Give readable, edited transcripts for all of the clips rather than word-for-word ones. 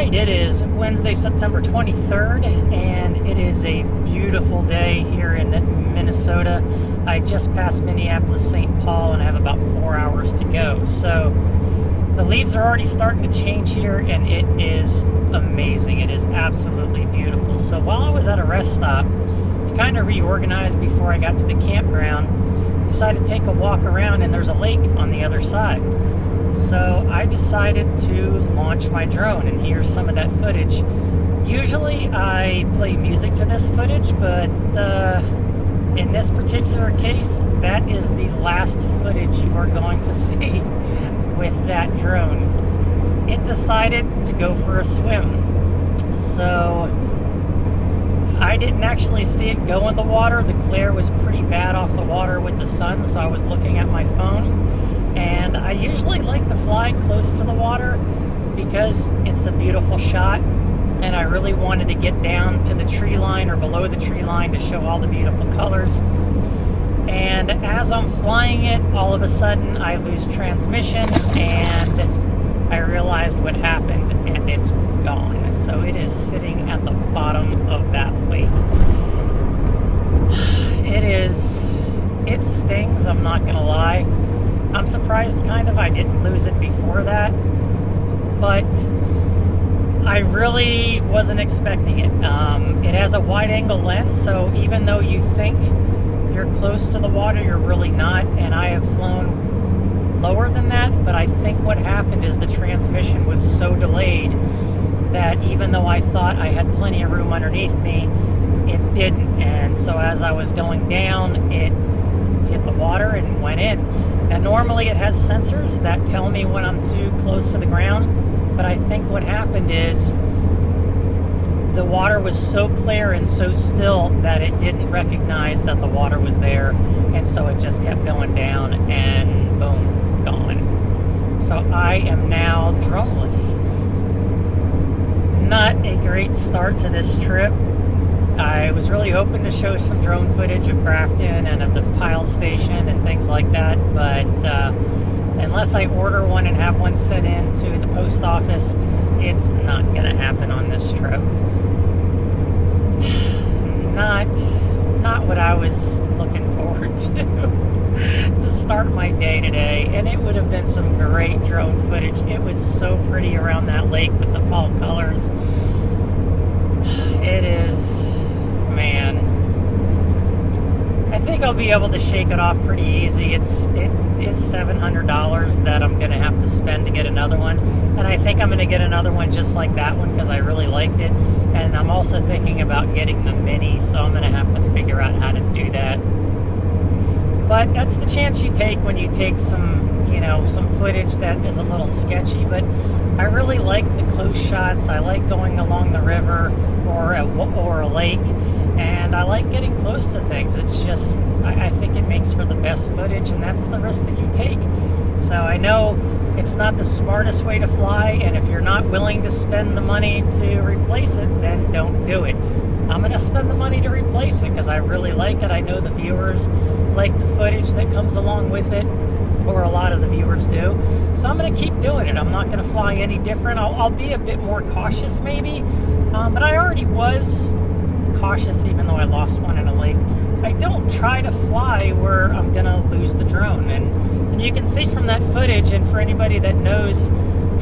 Alright, it is Wednesday, September 23rd, and it is a beautiful day here in Minnesota. I just passed Minneapolis, St. Paul, and I have about 4 hours to go. So the leaves are already starting to change here, and it is amazing. It is absolutely beautiful. So while I was at a rest stop, to kind of reorganize before I got to the campground, decided to take a walk around, and there's a lake on the other side. So I decided to launch my drone, and here's some of that footage. Usually I play music to this footage, but in this particular case, that is the last footage you are going to see with that drone. It decided to go for a swim. So I didn't actually see it go in the water. The glare was pretty bad off the water with the sun, so I was looking at my phone. And I usually like to fly close to the water because it's a beautiful shot, and I really wanted to get down to the tree line or below the tree line to show all the beautiful colors. And as I'm flying it, all of a sudden I lose transmission, and I realized what happened, and it's gone. So it is sitting at the bottom of that lake. It stings, I'm not gonna lie. I'm surprised kind of I didn't lose it before that, but I really wasn't expecting it. It has a wide angle lens, so even though you think you're close to the water, you're really not, and I have flown lower than that, but I think what happened is the transmission was so delayed that even though I thought I had plenty of room underneath me, it didn't, and so as I was going down, it hit the water and went in. Now normally it has sensors that tell me when I'm too close to the ground, but I think what happened is the water was so clear and so still that it didn't recognize that the water was there, and so it just kept going down, and boom, gone. So I am now droneless. Not a great start to this trip. I was really hoping to show some drone footage of Grafton and of the pile station and things like that, but unless I order one and have one sent in to the post office, it's not going to happen on this trip. Not what I was looking forward to start my day today, and it would have been some great drone footage. It was so pretty around that lake with the fall colors. It is... man, I think I'll be able to shake it off pretty easy. It is $700 that I'm going to have to spend to get another one, and I think I'm going to get another one just like that one because I really liked it, and I'm also thinking about getting the mini, so I'm going to have to figure out how to do that. But that's the chance you take when you take some, some footage that is a little sketchy, but I really like the close shots. I like going along the river or a lake, and I like getting close to things. It's just, I think it makes for the best footage, and that's the risk that you take. So I know it's not the smartest way to fly, and if you're not willing to spend the money to replace it, then don't do it. I'm going to spend the money to replace it because I really like it. I know the viewers like the footage that comes along with it, or a lot of the viewers do. So I'm going to keep doing it. I'm not going to fly any different. I'll be a bit more cautious maybe, but I already was cautious even though I lost one in a lake. I don't try to fly where I'm going to lose the drone. And you can see from that footage, and for anybody that knows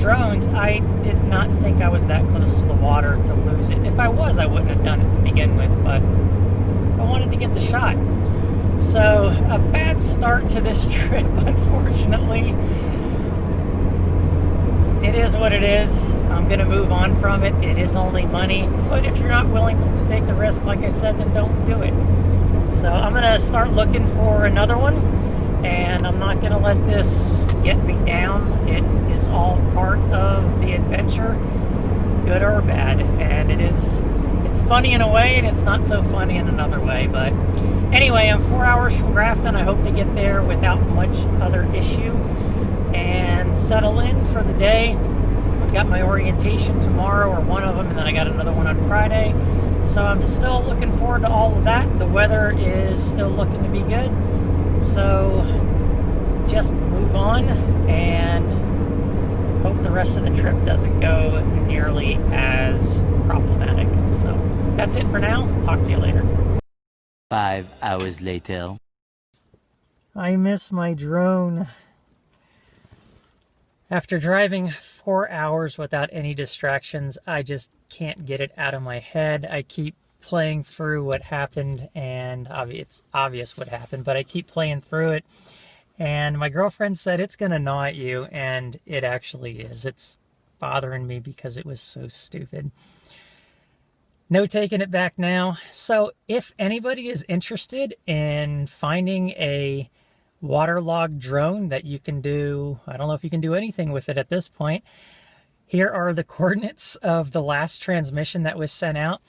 drones, I did not think I was that close to the water to lose it. If I was, I wouldn't have done it to begin with, but I wanted to get the shot. So, a bad start to this trip, unfortunately. It is what it is. I'm going to move on from it. It is only money. But if you're not willing to take the risk, like I said, then don't do it. So, I'm going to start looking for another one. And I'm not going to let this get me down. It is all part of the adventure, good or bad. And it's funny in a way, and it's not so funny in another way. But anyway, I'm 4 hours from Grafton. I hope to get there without much other issue and settle in for the day. I've got my orientation tomorrow, or one of them, and then I got another one on Friday. So I'm just still looking forward to all of that. The weather is still looking to be good. So just move on and hope the rest of the trip doesn't go nearly as problematic. So that's it for now. Talk to you later. 5 hours later. I miss my drone. After driving 4 hours without any distractions, I just can't get it out of my head. I keep playing through what happened, and it's obvious what happened, but I keep playing through it. And my girlfriend said it's gonna gnaw at you, and it actually is. It's bothering me because it was so stupid. No taking it back now. So if anybody is interested in finding a waterlogged drone that you can do, I don't know if you can do anything with it at this point. Here are the coordinates of the last transmission that was sent out.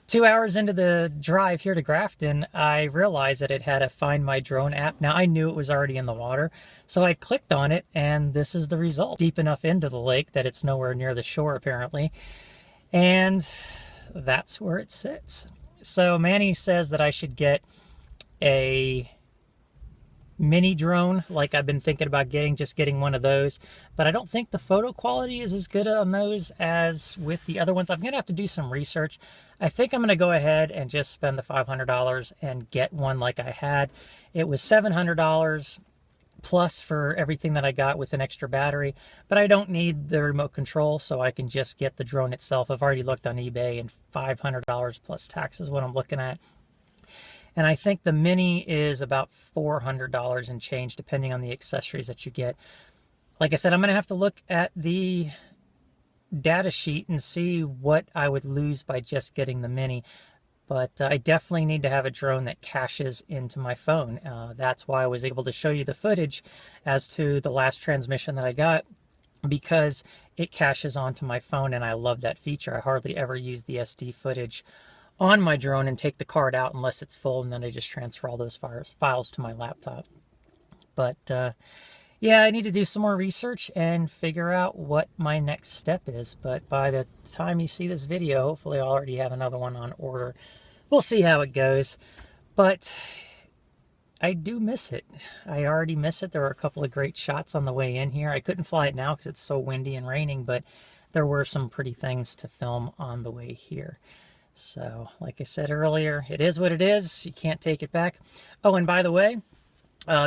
2 hours into the drive here to Grafton, I realized that it had a Find My Drone app. Now, I knew it was already in the water, so I clicked on it, and this is the result. Deep enough into the lake that it's nowhere near the shore, apparently. And that's where it sits. So Manny says that I should get a mini drone, like I've been thinking about getting one of those, but I don't think the photo quality is as good on those as with the other ones. I'm gonna have to do some research. I think I'm gonna go ahead and just spend the $500 and get one like I had. It was $700 plus for everything that I got with an extra battery, but I don't need the remote control, so I can just get the drone itself. I've already looked on eBay, and $500 plus tax is what I'm looking at. And I think the Mini is about $400 and change, depending on the accessories that you get. Like I said, I'm going to have to look at the data sheet and see what I would lose by just getting the Mini. But I definitely need to have a drone that caches into my phone. That's why I was able to show you the footage as to the last transmission that I got, because it caches onto my phone, and I love that feature. I hardly ever use the SD footage on my drone and take the card out unless it's full, and then I just transfer all those files to my laptop. But yeah, I need to do some more research and figure out what my next step is. But by the time you see this video, hopefully I'll already have another one on order. We'll see how it goes. But I do miss it. I already miss it. There were a couple of great shots on the way in here. I couldn't fly it now because it's so windy and raining, but there were some pretty things to film on the way here. So, like I said earlier, it is what it is. You can't take it back. Oh, and by the way,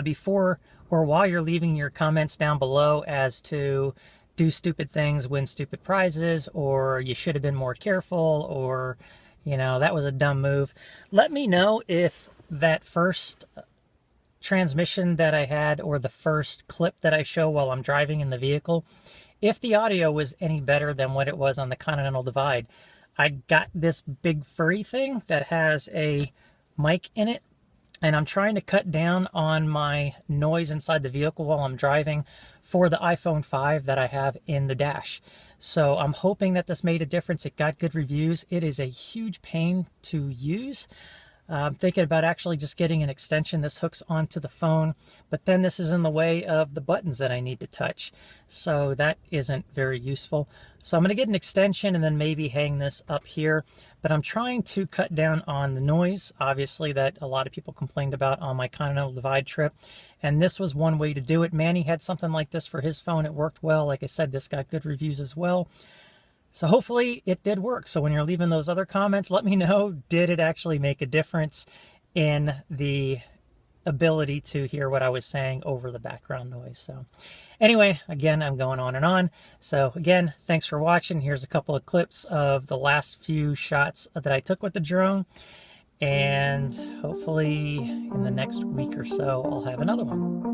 before or while you're leaving your comments down below as to do stupid things, win stupid prizes, or you should have been more careful, or, you know, that was a dumb move, let me know if that first transmission that I had, or the first clip that I show while I'm driving in the vehicle, if the audio was any better than what it was on the Continental Divide. I got this big furry thing that has a mic in it, and I'm trying to cut down on my noise inside the vehicle while I'm driving for the iPhone 5 that I have in the dash. So I'm hoping that this made a difference. It got good reviews. It is a huge pain to use. I'm thinking about actually just getting an extension. This hooks onto the phone, but then this is in the way of the buttons that I need to touch. So that isn't very useful. So I'm going to get an extension and then maybe hang this up here. But I'm trying to cut down on the noise, obviously, that a lot of people complained about on my Continental Divide trip. And this was one way to do it. Manny had something like this for his phone. It worked well. Like I said, this got good reviews as well. So hopefully it did work. So when you're leaving those other comments, let me know, did it actually make a difference in the ability to hear what I was saying over the background noise? So anyway, again, I'm going on and on. So again, thanks for watching. Here's a couple of clips of the last few shots that I took with the drone. And hopefully in the next week or so, I'll have another one.